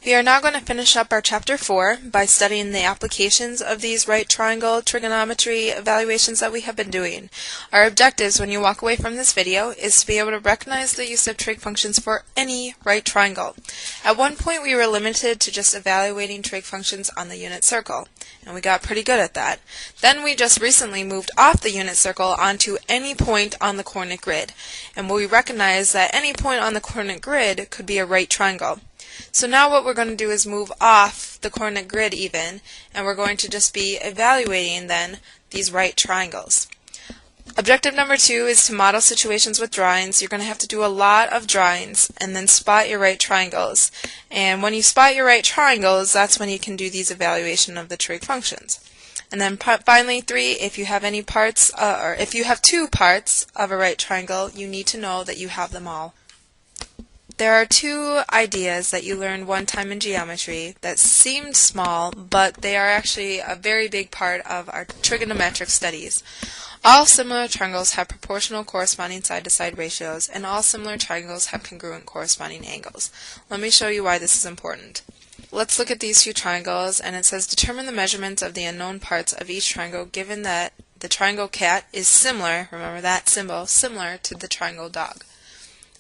We are now going to finish up our Chapter 4 by studying the applications of these right triangle trigonometry evaluations that we have been doing. Our objectives when you walk away from this video is to be able to recognize the use of trig functions for any right triangle. At one point we were limited to just evaluating trig functions on the unit circle, and we got pretty good at that. Then we just recently moved off the unit circle onto any point on the coordinate grid, and we recognized that any point on the coordinate grid could be a right triangle. So now what we're going to do is move off the coordinate grid even, and we're going to just be evaluating then these right triangles. Objective number 2 is to model situations with drawings. You're going to have to do a lot of drawings and then spot your right triangles. And when you spot your right triangles, that's when you can do these evaluation of the trig functions. And then finally 3, if you have any parts, or if you have 2 parts of a right triangle, you need to know that you have them all. There are 2 ideas that you learned one time in geometry that seemed small, but they are actually a very big part of our trigonometric studies. All similar triangles have proportional corresponding side-to-side ratios, and all similar triangles have congruent corresponding angles. Let me show you why this is important. Let's look at these 2 triangles, and it says determine the measurements of the unknown parts of each triangle given that the triangle cat is similar, remember that symbol, similar to the triangle dog.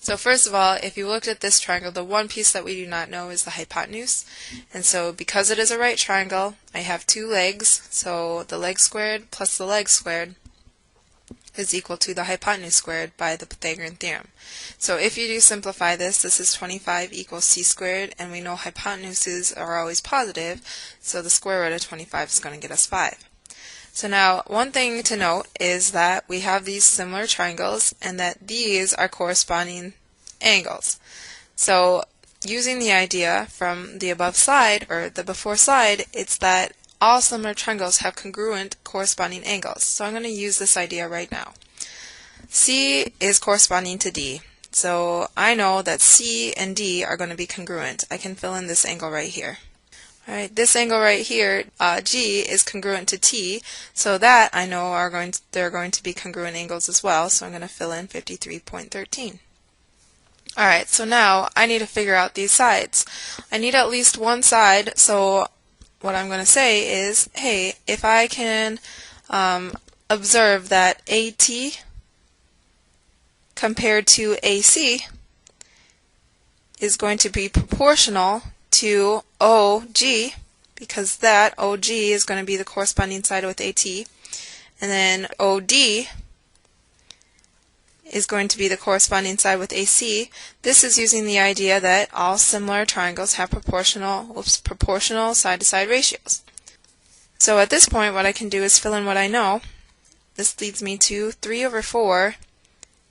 So first of all, if you looked at this triangle, the one piece that we do not know is the hypotenuse. And so because it is a right triangle, I have 2 legs, so the leg squared plus the leg squared is equal to the hypotenuse squared by the Pythagorean theorem. So if you do simplify this, this is 25 equals c squared, and we know hypotenuses are always positive, so the square root of 25 is going to get us 5. So now, one thing to note is that we have these similar triangles and that these are corresponding angles. So, using the idea from the above slide, or the before slide, it's that all similar triangles have congruent corresponding angles. So I'm going to use this idea right now. C is corresponding to D. So I know that C and D are going to be congruent. I can fill in this angle right here. Alright, this angle right here, G, is congruent to T, so that I know they're going to be congruent angles as well, so I'm going to fill in 53.13. Alright, so now I need to figure out these sides. I need at least one side, so what I'm going to say is, hey, if I can observe that AT compared to AC is going to be proportional to OG, because that OG is going to be the corresponding side with AT, and then OD is going to be the corresponding side with AC. This is using the idea that all similar triangles have proportional side-to-side ratios. So at this point what I can do is fill in what I know. This leads me to 3 over 4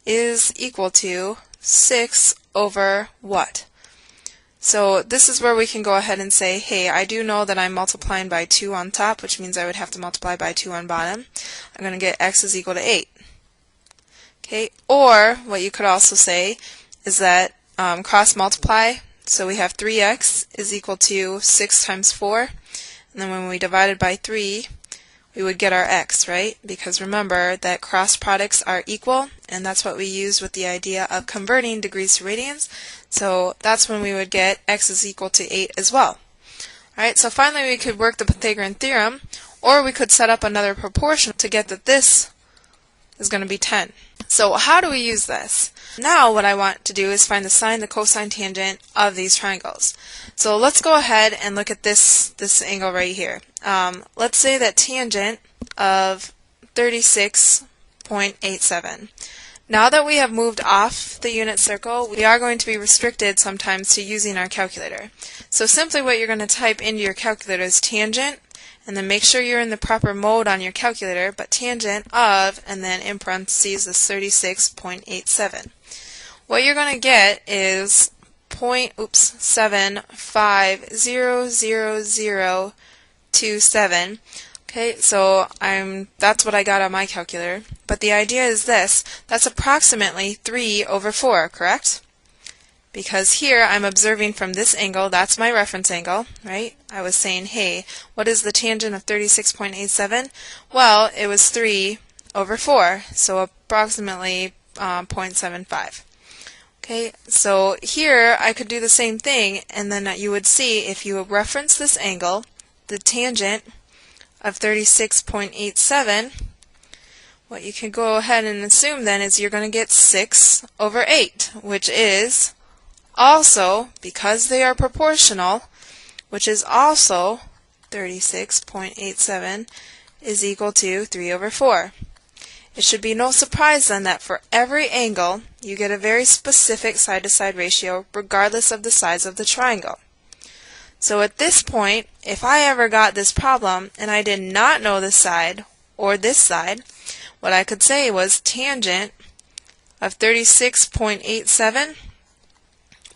is equal to 6 over what? So this is where we can go ahead and say, hey, I do know that I'm multiplying by 2 on top, which means I would have to multiply by 2 on bottom. I'm going to get x is equal to 8. Okay, or what you could also say is that cross multiply, so we have 3x is equal to 6 times 4, and then when we divide it by 3, we would get our x, right? Because remember that cross products are equal, and that's what we use with the idea of converting degrees to radians. So that's when we would get x is equal to 8 as well. Alright, so finally we could work the Pythagorean theorem, or we could set up another proportion to get that this is going to be 10. So how do we use this? Now what I want to do is find the sine, the cosine, tangent of these triangles. So let's go ahead and look at this angle right here. Let's say that tangent of 36.87. Now that we have moved off the unit circle, we are going to be restricted sometimes to using our calculator. So simply what you're going to type into your calculator is tangent, and then make sure you're in the proper mode on your calculator, but tangent of, and then in parentheses, is 36.87. What you're going to get is 0.75000027. Okay, so that's what I got on my calculator. But the idea is this, that's approximately 3 over 4, correct? Because here I'm observing from this angle, that's my reference angle, right? I was saying, hey, what is the tangent of 36.87? Well, it was 3 over 4, so approximately 0.75. Okay, so here I could do the same thing, and then you would see if you reference this angle, the tangent of 36.87, what you can go ahead and assume then is you're going to get 6 over 8, which is also, because they are proportional, which is also 36.87 is equal to 3 over 4. It should be no surprise then that for every angle, you get a very specific side-to-side ratio regardless of the size of the triangle. So at this point, if I ever got this problem and I did not know this side or this side, what I could say was tangent of 36.87,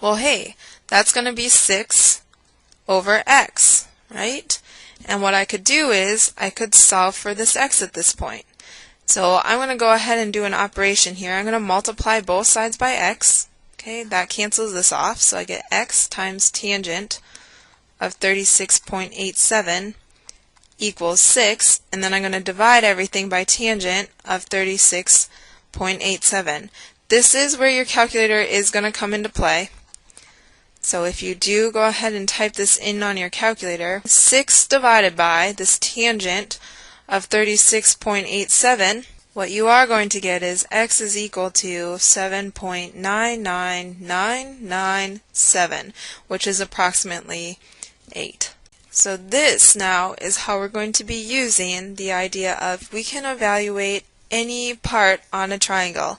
well hey, that's going to be 6 over x, right? And what I could do is I could solve for this x at this point. So I'm going to go ahead and do an operation here. I'm going to multiply both sides by x. Okay, that cancels this off, so I get x times tangent of 36.87 equals 6, and then I'm going to divide everything by tangent of 36.87. This is where your calculator is going to come into play. So if you do go ahead and type this in on your calculator, 6 divided by this tangent of 36.87, what you are going to get is x is equal to 7.99997, which is approximately 8. So this now is how we're going to be using the idea of we can evaluate any part on a triangle.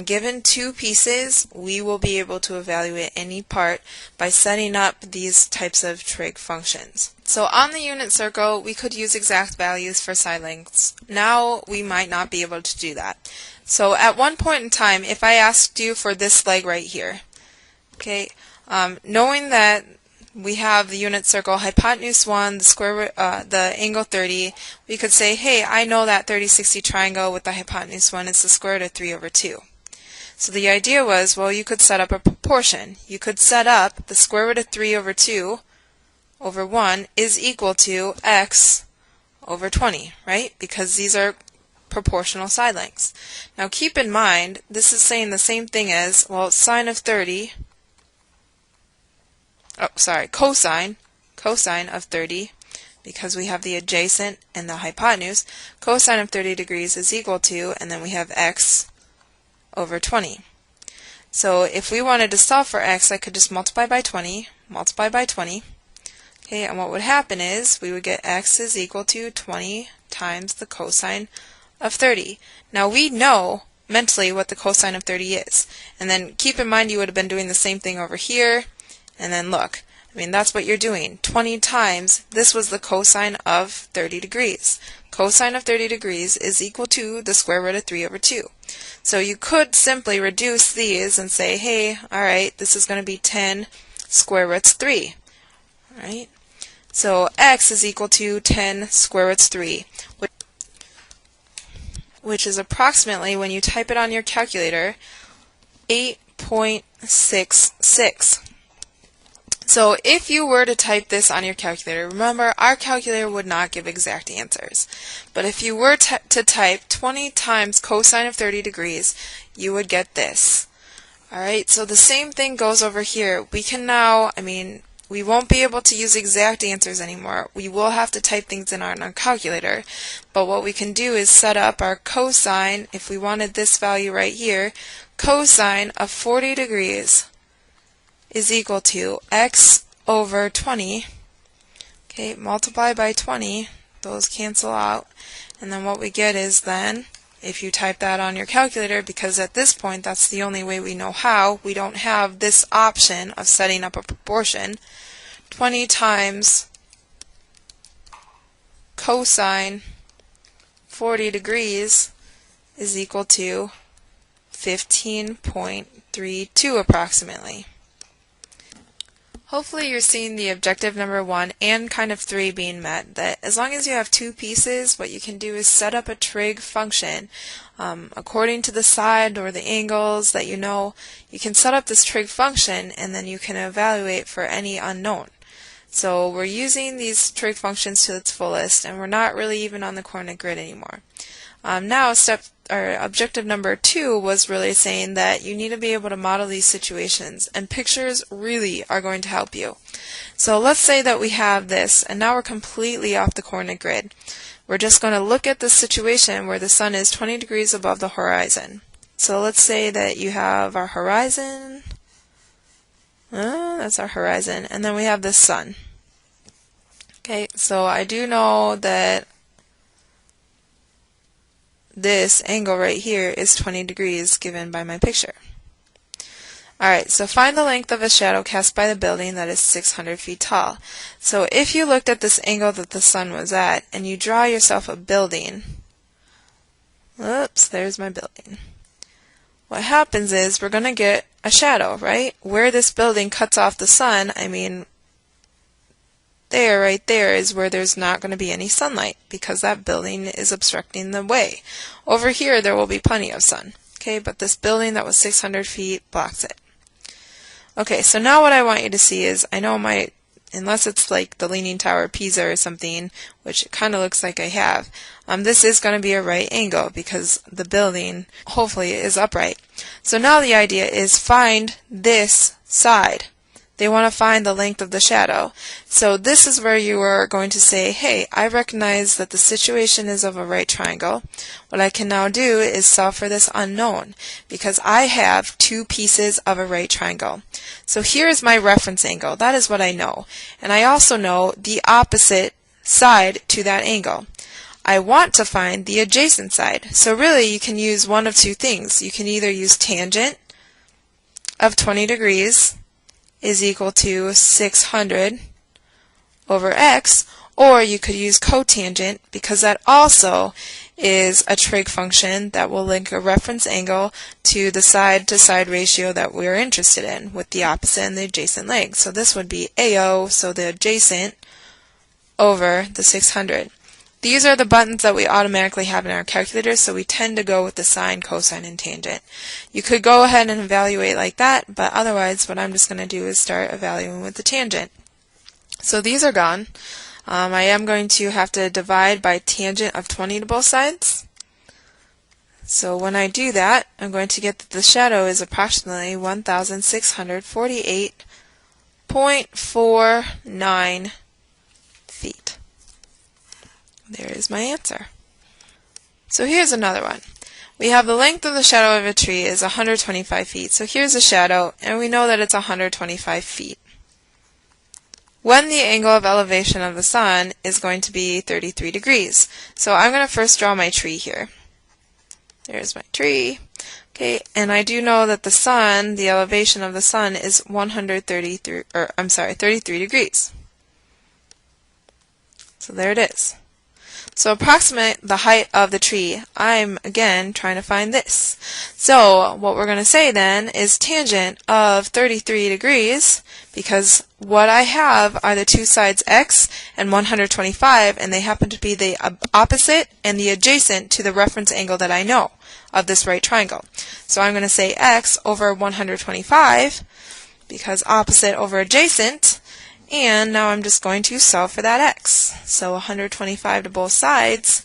Given two pieces, we will be able to evaluate any part by setting up these types of trig functions. So on the unit circle, we could use exact values for side lengths. Now we might not be able to do that. So at one point in time, if I asked you for this leg right here, okay, knowing that we have the unit circle, hypotenuse 1, the square root, the angle 30, we could say, hey, I know that 30-60 triangle with the hypotenuse 1 is the square root of 3 over 2. So the idea was, well, you could set up a proportion. You could set up the square root of 3 over 2 over 1 is equal to x over 20, right? Because these are proportional side lengths. Now keep in mind, this is saying the same thing as, well, sine of 30, cosine of 30, because we have the adjacent and the hypotenuse, cosine of 30 degrees is equal to, and then we have x over 20. So if we wanted to solve for x, I could just multiply by 20, okay, and what would happen is we would get x is equal to 20 times the cosine of 30. Now we know mentally what the cosine of 30 is, and then keep in mind you would have been doing the same thing over here. And then look, I mean, that's what you're doing. 20 times, this was the cosine of 30 degrees. Cosine of 30 degrees is equal to the square root of 3 over 2. So you could simply reduce these and say, hey, alright, this is going to be 10 square roots 3. Alright? So x is equal to 10 square roots 3, which is approximately, when you type it on your calculator, 8.66. So if you were to type this on your calculator, remember our calculator would not give exact answers. But if you were to type 20 times cosine of 30 degrees, you would get this. Alright, so the same thing goes over here. We can now, we won't be able to use exact answers anymore. We will have to type things in on our calculator. But what we can do is set up our cosine, if we wanted this value right here, cosine of 40 degrees is equal to x over 20, okay, multiply by 20, those cancel out, and then what we get is then, if you type that on your calculator, because at this point that's the only way we know how, we don't have this option of setting up a proportion, 20 times cosine 40 degrees is equal to 15.32 approximately. Hopefully you're seeing the objective number 1 and kind of 3 being met, that as long as you have two pieces, what you can do is set up a trig function. According to the side or the angles that you know, you can set up this trig function and then you can evaluate for any unknown. So we're using these trig functions to its fullest, and we're not really even on the coordinate grid anymore. Now step objective number 2 was really saying that you need to be able to model these situations, and pictures really are going to help you. So let's say that we have this, and now we're completely off the coordinate grid. We're just going to look at this situation where the sun is 20 degrees above the horizon. So let's say that you have our horizon, that's our horizon, and then we have the sun. Okay, so I do know that this angle right here is 20 degrees given by my picture. Alright, so find the length of a shadow cast by the building that is 600 feet tall. So if you looked at this angle that the sun was at, and you draw yourself a building, oops, there's my building. What happens is we're going to get a shadow, right? Where this building cuts off the sun, I mean, there, right there, is where there's not going to be any sunlight because that building is obstructing the way. Over here, there will be plenty of sun. Okay, but this building that was 600 feet blocks it. Okay, so now what I want you to see is, I know unless it's like the Leaning Tower of Pisa or something, which it kind of looks like I have, this is going to be a right angle because the building, hopefully, is upright. So now the idea is find this side. They want to find the length of the shadow. So this is where you are going to say, hey, I recognize that the situation is of a right triangle. What I can now do is solve for this unknown because I have two pieces of a right triangle. So here is my reference angle. That is what I know. And I also know the opposite side to that angle. I want to find the adjacent side. So really you can use one of two things. You can either use tangent of 20 degrees is equal to 600 over x, or you could use cotangent because that also is a trig function that will link a reference angle to the side-to-side ratio that we're interested in with the opposite and the adjacent leg. So this would be AO, so the adjacent, over the 600. These are the buttons that we automatically have in our calculator, so we tend to go with the sine, cosine, and tangent. You could go ahead and evaluate like that, but otherwise what I'm just going to do is start evaluating with the tangent. So these are gone. I am going to have to divide by tangent of 20 to both sides. So when I do that, I'm going to get that the shadow is approximately 1,648.49 feet. There is my answer. So here's another one. We have the length of the shadow of a tree is 125 feet. So here's a shadow, and we know that it's 125 feet. When the angle of elevation of the sun is going to be 33 degrees. So I'm going to first draw my tree here. There's my tree. Okay, and I do know that the sun, the elevation of the sun is 33 degrees. So there it is. So approximate the height of the tree. I'm, again, trying to find this. So what we're going to say then is tangent of 33 degrees, because what I have are the two sides x and 125, and they happen to be the opposite and the adjacent to the reference angle that I know of this right triangle. So I'm going to say x over 125, because opposite over adjacent. And now I'm just going to solve for that x. So 125 to both sides,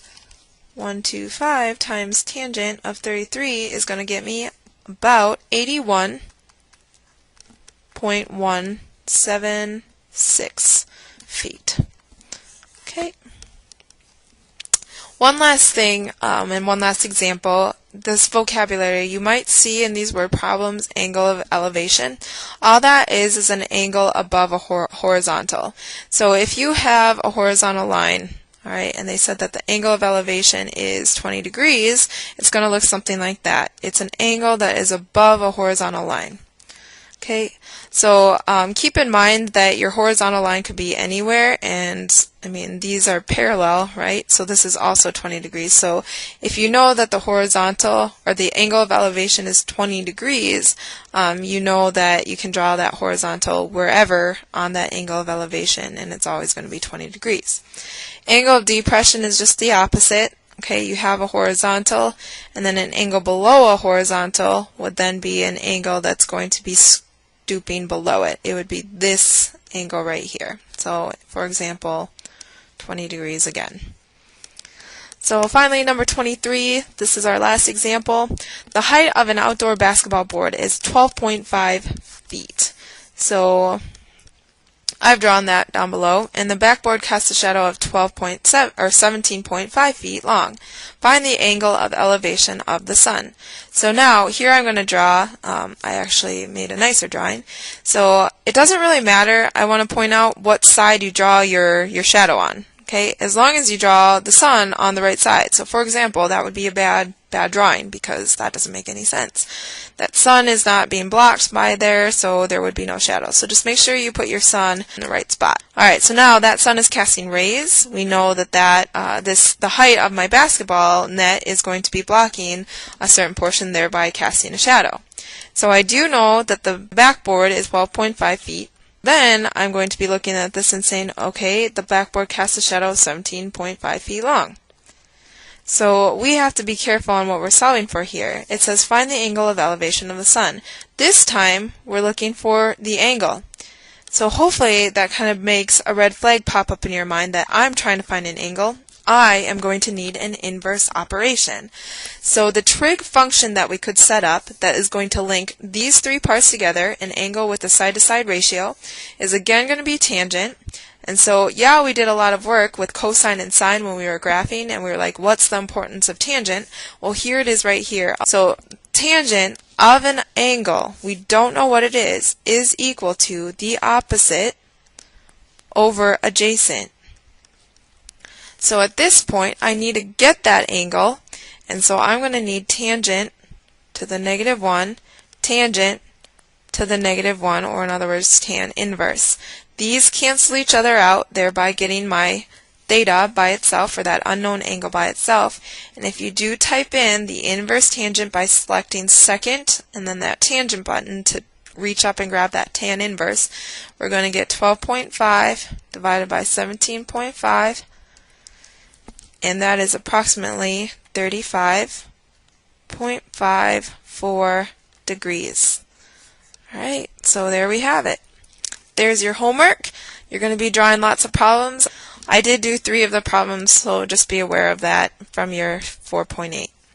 125 times tangent of 33 is going to get me about 81.176 feet. Okay. One last thing, and one last example. This vocabulary, you might see in these word problems, angle of elevation. All that is an angle above a horizontal. So if you have a horizontal line, all right, and they said that the angle of elevation is 20 degrees, it's going to look something like that. It's an angle that is above a horizontal line. Okay, so keep in mind that your horizontal line could be anywhere, and I mean these are parallel, right? So this is also 20 degrees. So if you know that the horizontal or the angle of elevation is 20 degrees, you know that you can draw that horizontal wherever on that angle of elevation, and it's always going to be 20 degrees. Angle of depression is just the opposite. Okay, you have a horizontal, and then an angle below a horizontal would then be an angle that's going to be stooping below it. It would be this angle right here. So, for example, 20 degrees again. So finally, number 23, this is our last example. The height of an outdoor basketball board is 12.5 feet. So I've drawn that down below, and the backboard casts a shadow of 12.7 or 17.5 feet long. Find the angle of elevation of the sun. So now here I'm going to draw. I actually made a nicer drawing. So it doesn't really matter. I want to point out what side you draw your shadow on. Okay, as long as you draw the sun on the right side. So for example, that would be a bad drawing because that doesn't make any sense. That sun is not being blocked by there, so there would be no shadow. So just make sure you put your sun in the right spot. Alright, so now that sun is casting rays. We know that the height of my basketball net is going to be blocking a certain portion, thereby casting a shadow. So I do know that the backboard is 12.5 feet. Then I'm going to be looking at this and saying, okay, the backboard casts a shadow of 17.5 feet long. So we have to be careful on what we're solving for here. It says find the angle of elevation of the sun. This time we're looking for the angle. So hopefully that kind of makes a red flag pop up in your mind that I'm trying to find an angle. I am going to need an inverse operation. So the trig function that we could set up that is going to link these three parts together, an angle with a side-to-side ratio, is again going to be tangent. And so, yeah, we did a lot of work with cosine and sine when we were graphing, and we were like, what's the importance of tangent? Well, here it is right here. So tangent of an angle, we don't know what it is equal to the opposite over adjacent. So at this point, I need to get that angle, and so I'm going to need tangent to the -1, tangent to the -1, or in other words, tan inverse. These cancel each other out, thereby getting my theta by itself, or that unknown angle by itself. And if you do type in the inverse tangent by selecting second and then that tangent button to reach up and grab that tan inverse, we're going to get 12.5 divided by 17.5. And that is approximately 35.54 degrees. Alright, so there we have it. There's your homework. You're going to be drawing lots of problems. I did do 3 of the problems, so just be aware of that from your 4.8.